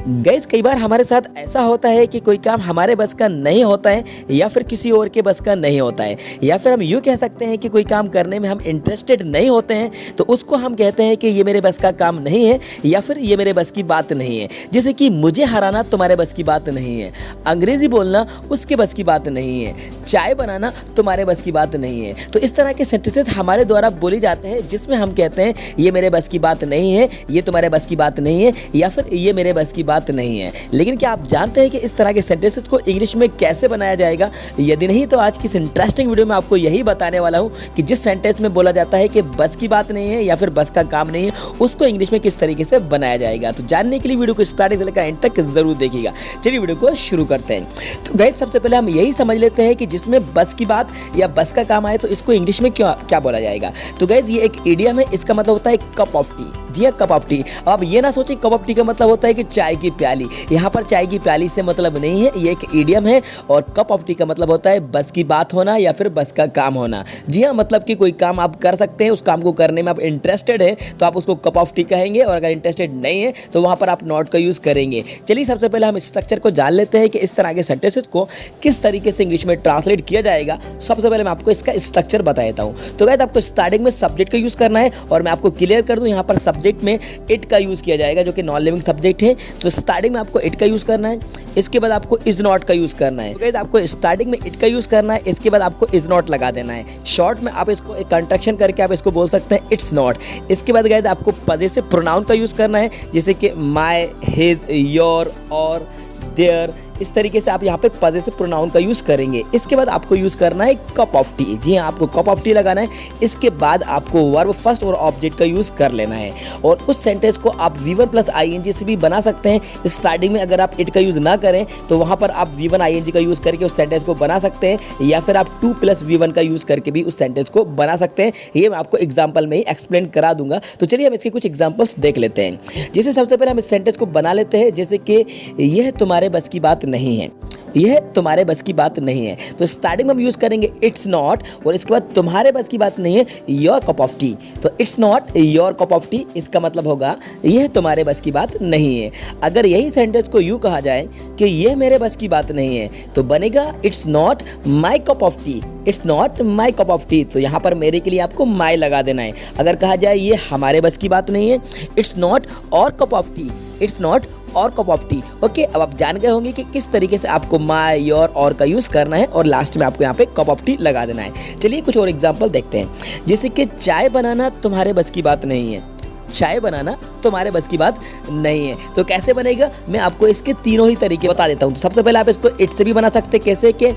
Guys कई बार हमारे साथ ऐसा होता है कि कोई काम हमारे बस का नहीं होता है या फिर किसी और के बस का नहीं होता है, या फिर हम यूँ कह सकते हैं कि कोई काम करने में हम इंटरेस्टेड नहीं होते हैं तो उसको हम कहते हैं कि ये मेरे बस का काम नहीं है या फिर ये मेरे बस की बात नहीं है। जैसे कि मुझे हराना तुम्हारे बस की बात नहीं है, अंग्रेज़ी बोलना उसके बस की बात नहीं है, चाय बनाना तुम्हारे बस की बात नहीं है। तो इस तरह के सेंटेंसेस हमारे द्वारा बोले जाते हैं जिसमें हम कहते हैं ये मेरे बस की बात नहीं है, ये तुम्हारे बस की बात नहीं है या फिर ये मेरे बस की बात नहीं है। लेकिन क्या आप जानते हैं कि इस तरह के सेंटेंसेस को इंग्लिश में कैसे बनाया जाएगा? यदि नहीं तो आज की इस इंटरेस्टिंग वीडियो में आपको यही बताने वाला हूं कि जिस सेंटेंस में बोला जाता है कि बस की बात नहीं है या फिर बस का काम नहीं है, उसको इंग्लिश में किस तरीके से बनाया जाएगा। तो जानने के लिए वीडियो को स्टार्टिंग से लेकर एंड तक जरूर देखिएगा। चलिए वीडियो को शुरू करते हैं। तो गाइस सबसे पहले हम यही समझ लेते हैं कि जिसमें बस की बात या बस का काम आए तो इसको इंग्लिश में क्या बोला जाएगा। तो गाइस ये एक इडियम है, इसका मतलब होता है कप ऑफ टी। जी हाँ, कप ऑफ टी। अब आप ये ना सोचें कप ऑफ टी का मतलब होता है कि चाय की प्याली। यहाँ पर चाय की प्याली से मतलब नहीं है, ये एक इडियम है। और कप ऑफ टी का मतलब होता है बस की बात होना या फिर बस का काम होना। जी हाँ, मतलब कि कोई काम आप कर सकते हैं, उस काम को करने में आप इंटरेस्टेड हैं तो आप उसको कप ऑफ टी कहेंगे, और अगर इंटरेस्टेड नहीं है तो वहाँ पर आप नॉट का यूज़ करेंगे। चलिए सबसे पहले हम स्ट्रक्चर को जान लेते हैं कि इस तरह के सेंटेंसेस को किस तरीके से इंग्लिश में ट्रांसलेट किया जाएगा। सबसे पहले मैं आपको इसका स्ट्रक्चर बता देता हूँ। तो गाइस आपको स्टार्टिंग में सब्जेक्ट का यूज़ करना है, और मैं आपको क्लियर कर दूँ यहाँ पर सब्जेक्ट में इट का यूज़ किया जाएगा जो कि नॉन लिविंग सब्जेक्ट है। तो स्टार्टिंग में आपको इट का यूज़ करना है, इसके बाद आपको इज नॉट का यूज़ करना है। तो गाइस आपको स्टार्टिंग में इट का यूज़ करना है, इसके बाद आपको इज नॉट लगा देना है। शॉर्ट में आप इसको एक कंट्रैक्शन करके आप इसको बोल सकते हैं इट्स नॉट। इसके बाद गाइस आपको पजेसिव प्रोनाउन का यूज़ करना है, जैसे कि माय, हिज, योर और देयर। इस तरीके से आप यहाँ पे पजेसिव प्रोनाउन का यूज़ करेंगे। इसके बाद आपको यूज़ करना है कप ऑफ टी। जी हाँ, आपको कप ऑफ टी लगाना है। इसके बाद आपको वर्ब फर्स्ट और ऑब्जेक्ट का यूज़ कर लेना है। और उस सेंटेंस को आप V1 प्लस ING से भी बना सकते हैं। स्टार्टिंग में अगर आप इट का यूज़ ना करें तो वहाँ पर आप V1 ING का यूज़ करके उस सेंटेंस को बना सकते हैं, या फिर आप 2 प्लस V1 का यूज़ करके भी उस सेंटेंस को बना सकते हैं। ये मैं आपको एग्जाम्पल में ही एक्सप्लेन करा दूंगा। तो चलिए हम इसके कुछ एग्जाम्पल्स देख लेते हैं। जैसे सबसे पहले हम इस सेंटेंस को बना लेते हैं, जैसे कि यह तुम्हारे बस की बात नहीं है। यह तुम्हारे बस की बात नहीं है, तो स्टार्टिंग में हम यूज़ करेंगे इट्स नॉट, और इसके बाद तुम्हारे बस की बात नहीं है योर कप ऑफ टी। तो it's not your cup of T, इसका मतलब होगा यह तुम्हारे बस की बात नहीं है। अगर यही सेंटेंस को यूँ कहा जाए कि यह मेरे बस की बात नहीं है तो बनेगा it's not my cup of T. It's not my cup of T, तो यहाँ पर मेरे के लिए आपको माई लगा देना है। अगर कहा जाए ये हमारे बस की बात नहीं है, इट्स नॉट और cup of T, it's not और कप ऑफ टी। ओके, अब आप जान गए होंगे कि किस तरीके से आपको माय, योर और का यूज़ करना है, और लास्ट में आपको यहाँ पे कप ऑफ टी लगा देना है। चलिए कुछ और एग्जांपल देखते हैं। जैसे कि चाय बनाना तुम्हारे बस की बात नहीं है। चाय बनाना तुम्हारे बस की बात नहीं है, तो कैसे बनेगा मैं आपको इसके तीनों ही तरीके बता देता हूँ। तो सबसे पहले आप इसको इट से भी बना सकते हैं, कैसे कि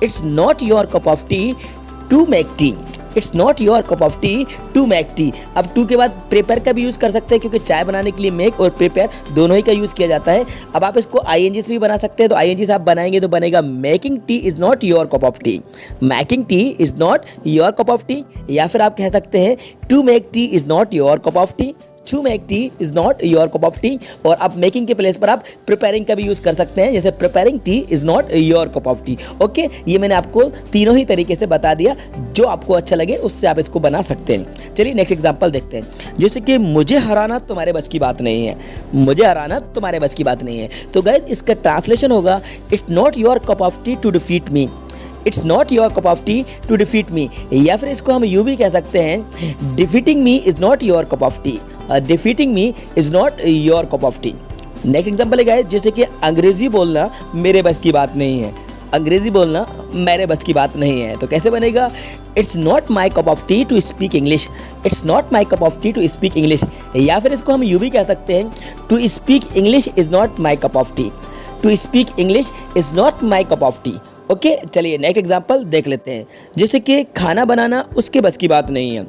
it's not your cup of tea to make tea. It's not your cup of tea to make tea. अब टू के बाद प्रिपेयर का भी यूज़ कर सकते हैं, क्योंकि चाय बनाने के लिए मेक और प्रिपेयर दोनों ही का यूज़ किया जाता है। अब आप इसको ING से भी बना सकते हैं, तो ING से आप बनाएंगे तो बनेगा making tea is not your cup of tea. Making tea is not your cup of tea, या फिर आप कह सकते हैं to make tea is not your cup of tea. To make tea is not your cup of tea. और अब making के place पर आप प्रिपेयरिंग का भी यूज़ कर सकते हैं, जैसे preparing T is not your cup of tea. Okay, ये मैंने आपको तीनों ही तरीके से बता दिया, जो आपको अच्छा लगे उससे आप इसको बना सकते हैं। चलिए नेक्स्ट एग्जांपल देखते हैं। जैसे कि मुझे हराना तुम्हारे बस की बात नहीं है। मुझे हराना तुम्हारे बस की बात नहीं है, तो गाइस इसका ट्रांसलेशन होगा it's not your cup of tea to defeat me. It's not your cup of tea to defeat me, या फिर इसको हम यूँ भी कह सकते हैं defeating me is not your cup of tea. Defeating me is not your cup of tea. Next example है गाइस, जैसे कि अंग्रेज़ी बोलना मेरे बस की बात नहीं है। अंग्रेज़ी बोलना मेरे बस की बात नहीं है, तो कैसे बनेगा it's not my cup of tea to speak English. It's not my cup of tea to speak English, या फिर इसको हम यूँ भी कह सकते हैं to speak English is not my cup of tea. To speak English is not my cup of tea. Okay, चलिए नेक्स्ट एग्जाम्पल देख लेते हैं। जैसे कि खाना बनाना उसके बस की बात नहीं है।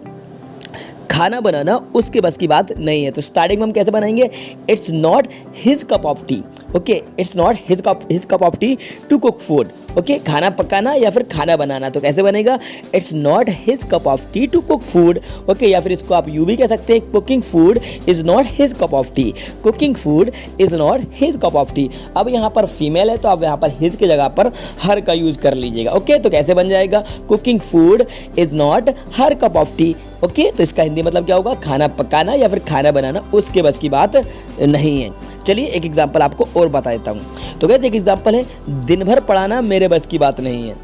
खाना बनाना उसके बस की बात नहीं है, तो स्टार्टिंग में हम कैसे बनाएंगे it's not his cup of tea. Okay, it's not his cup of tea to cook food. Okay, खाना पकाना या फिर खाना बनाना, तो कैसे बनेगा it's not his cup of tea to cook food. Okay, या फिर इसको आप यूँ भी कह सकते हैं cooking food is not his cup of tea. Cooking food is not his cup of tea. अब यहाँ पर फीमेल है तो आप यहाँ पर हिज की जगह पर हर का यूज़ कर लीजिएगा। ओके, तो कैसे बन जाएगा cooking food is not her cup of tea. Okay, तो इसका हिंदी मतलब क्या होगा? खाना पकाना या फिर खाना बनाना उसके बस की बात नहीं है। चलिए एक एग्जांपल आपको और बता देता हूँ। तो गाइस एक एग्जांपल है, दिन भर पढ़ाना मेरे बस की बात नहीं है।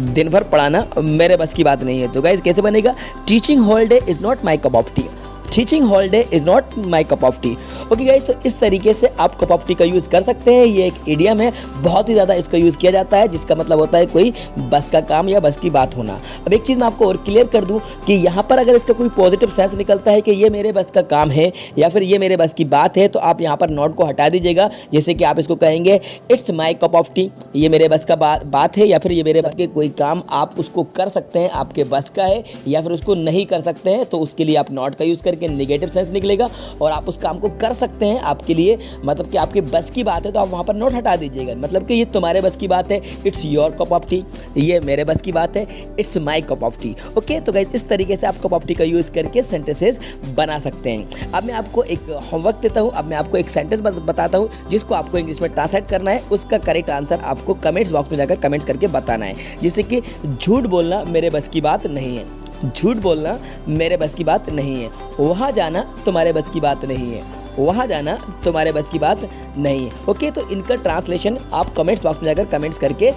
दिन भर पढ़ाना मेरे बस की बात नहीं है। तो गाइस कैसे बनेगा? Teaching whole day is not my cup of tea. Teaching whole day is not my cup of tea. Okay guys, तो इस तरीके से आप कप ऑफ टी का यूज़ कर सकते हैं। ये एक इडियम है, बहुत ही ज़्यादा इसका यूज़ किया जाता है, जिसका मतलब होता है कोई बस का काम या बस की बात होना। अब एक चीज़ मैं आपको और क्लियर कर दूं कि यहाँ पर अगर इसका कोई पॉजिटिव सेंस निकलता है कि ये मेरे बस का काम है या फिर ये मेरे बस की बात है, तो आप यहाँ पर नॉट को हटा दीजिएगा। जैसे कि आप इसको कहेंगे it's my cup of T, ये मेरे बस का बात है, या फिर ये मेरे बस के कोई काम आप उसको कर सकते हैं, आपके बस का है, या फिर उसको नहीं कर सकते हैं, तो उसके लिए आप नॉट का यूज़ करके निगेटिव सेंस निकलेगा और आप उस काम को कर सकते हैं। आपके लिए मतलब कि आपके बस की बात है, तो आप वहाँ पर नॉट हटा दीजिएगा। मतलब कि ये तुम्हारे बस की बात है, it's your cup of T, ये मेरे बस की बात है, it's my cup of tea. Okay, तो गाइस इस तरीके से आप कप ऑफ टी का यूज़ करके सेंटेंसेस बना सकते हैं। अब मैं आपको एक होमवर्क देता हूँ। अब मैं आपको एक सेंटेंस बताता हूँ जिसको आपको इंग्लिश में ट्रांसलेट करना है। उसका करेक्ट आंसर आपको कमेंट्स बॉक्स में जाकर कमेंट्स करके बताना है। जैसे कि झूठ बोलना मेरे बस की बात नहीं है। झूठ बोलना मेरे बस की बात नहीं है। वहाँ जाना तुम्हारे बस की बात नहीं है। वहाँ जाना तुम्हारे बस की बात नहीं है। ओके, तो इनका ट्रांसलेशन आप कमेंट्स बॉक्स में जाकर कमेंट्स करके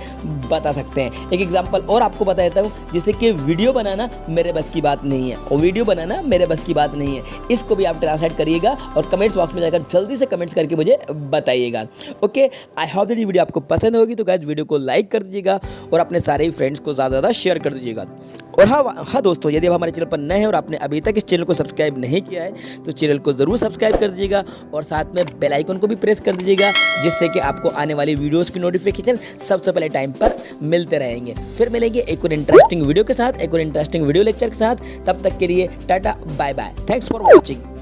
बता सकते हैं। एक एग्जांपल और आपको बता देता हूँ, जैसे कि वीडियो बनाना मेरे बस की बात नहीं है, और वीडियो बनाना मेरे बस की बात नहीं है। इसको भी आप ट्रांसलेट करिएगा और कमेंट्स बॉक्स में जाकर जल्दी से कमेंट्स करके मुझे बताइएगा। ओके, आई होप दैट ये वीडियो आपको पसंद होगी। तो गाइस वीडियो को लाइक कर दीजिएगा और अपने सारे फ्रेंड्स को ज़्यादा से ज़्यादा शेयर कर दीजिएगा। और हाँ दोस्तों, यदि आप हमारे चैनल पर नए हैं और आपने अभी तक इस चैनल को सब्सक्राइब नहीं किया है, तो चैनल को ज़रूर सब्सक्राइब कर दीजिएगा और साथ में बेल आइकन को भी प्रेस कर दीजिएगा, जिससे कि आपको आने वाली वीडियोस की नोटिफिकेशन सबसे पहले टाइम पर मिलते रहेंगे। फिर मिलेंगे एक और इंटरेस्टिंग वीडियो के साथ, एक और इंटरेस्टिंग वीडियो लेक्चर के साथ। तब तक के लिए tata bye bye, thanks for watching.